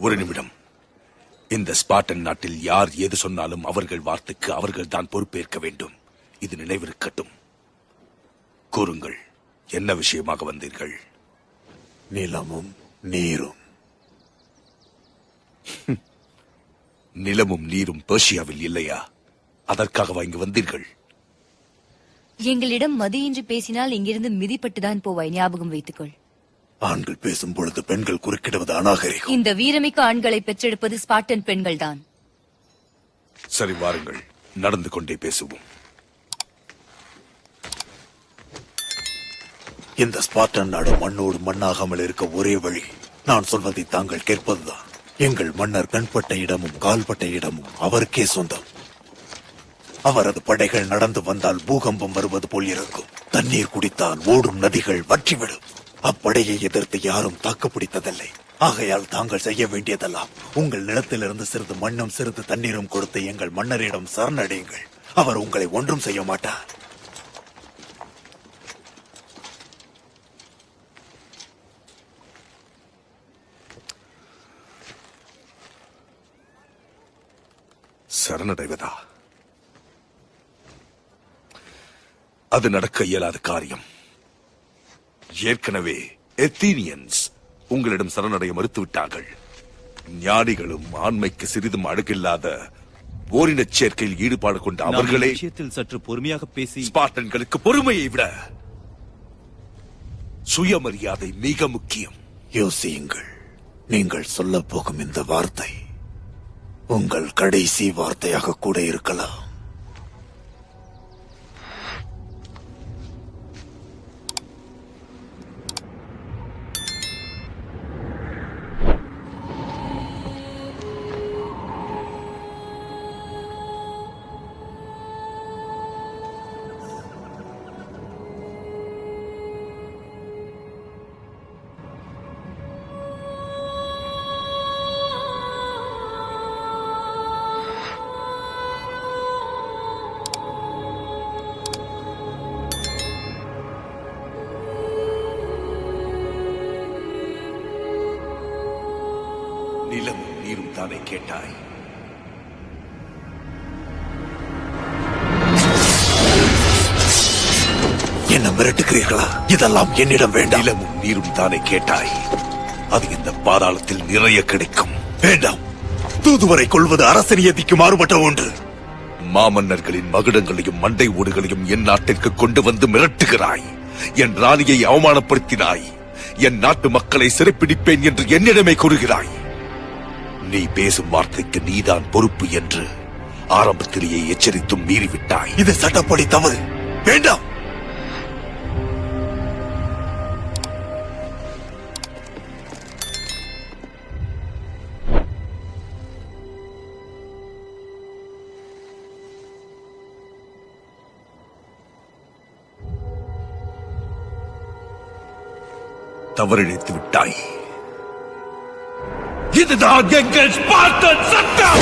ஒரு நிமிடம். இந்த ஸ்பார்டன் நாட்டில் யார் எது சொன்னாலும் அவர்கள் வார்த்தைக்கு அவர்கள் தான் பொறுப்பேற்க வேண்டும். இது நினைவிருக்கட்டும். கூறுங்கள், என்ன விஷயமாக வந்தீர்கள்? நிலமும் நீரும். நிலமும் நீரும் பெர்ஷியாவில் இல்லையா? அதற்காக இங்கு வந்தீர்கள்? எங்களிடம் மதியின்றி பேசினால் இங்கிருந்து மிதிப்பட்டுதான் போவாய், ஞாபகம் வைத்துக்கொள். ஆண்கள் பேசும் பொழுது பெண்கள் குறுக்கிடுவது அநாகரிகம். இந்த வீரமிக்க ஆண்களை பெற்றெடுப்பது ஸ்பார்டன் பெண்கள் தான். சரி, வாருங்கள், நடந்து கொண்டே பேசுவோம். இந்த ஸ்பார்டன் நாடு மண்ணோடு மண்ணாகாமல் இருக்க ஒரே வழி நான் சொல்வதை தாங்கள் கேட்பதுதான். எங்கள் மன்னர் கண்பட்ட இடமும் கால்பட்ட இடமும் அவருக்கே சொந்தம். அவரது படைகள் நடந்து வந்தால் பூகம்பம் வருவது போல் இருக்கும். தண்ணீர் குடித்தால் ஓடும் நதிகள் வற்றிவிடும். அப்படையை எதிர்த்து யாரும் தாக்குப்பிடித்ததில்லை. ஆகையால் தாங்கள் செய்ய வேண்டியதெல்லாம் உங்கள் நிலத்திலிருந்து சிறிது மண்ணும் சிறிது தண்ணீரும் கொடுத்து எங்கள் மன்னரிடம் சரணடையுங்கள். அவர் உங்களை ஒன்றும் செய்ய மாட்டார். சரணடைவதா? அது நடக்க இயலாத காரியம். ஏற்கனவே எத்தீனியன்ஸ் உங்களிடம் சரணடைய மறுத்துவிட்டார்கள். ஞானிகளும் ஆண்மைக்கு சிறிதும் அழகில்லாத ஓரினச் சேர்க்கையில் ஈடுபாடு கொண்ட அவர்களே விஷயத்தில் சற்று பொறுமையாக பேசி. ஸ்பார்டன்களுக்கு பொறுமையை விட சுயமரியாதை மிக முக்கியம். யோசியுங்கள், நீங்கள் சொல்ல போகும் இந்த வார்த்தை உங்கள் கடைசி வார்த்தையாக கூட இருக்கலாம். நிலமும் நீரும் தானே கேட்டாய்? என்ன மிரட்டுகிறீர்களா? இதெல்லாம் என்னிடம் வேண்டாம். நிலமும் நீரும் தானே கேட்டாய்? அது இந்த பாதாளத்தில் நிறைய கிடைக்கும். வேண்டாம். தூதுவரை கொள்வது அரசனியதிக்கு மாறுபட்ட ஒன்று. மாமன்னர்களின் மகுடங்களையும் மண்டை ஓடுகளையும் என் நாட்டிற்கு கொண்டு வந்து மிரட்டுகிறாய். என் ராணியை அவமானப்படுத்தினாய். என் நாட்டு மக்களை சிறைப்பிடிப்பேன் என்று என்னிடமே கூறுகிறாய். நீ பேசும் வார்த்தைக்கு நீதான் பொறுப்பு என்று ஆரம்பத்திலேயே எச்சரித்தும் மீறிவிட்டாய். இது சட்டப்படி தவறு. வேண்டாம். தவறிழைத்து விட்டாய். இதுதான் எங்கள் ஸ்பார்டன் சட்டம்.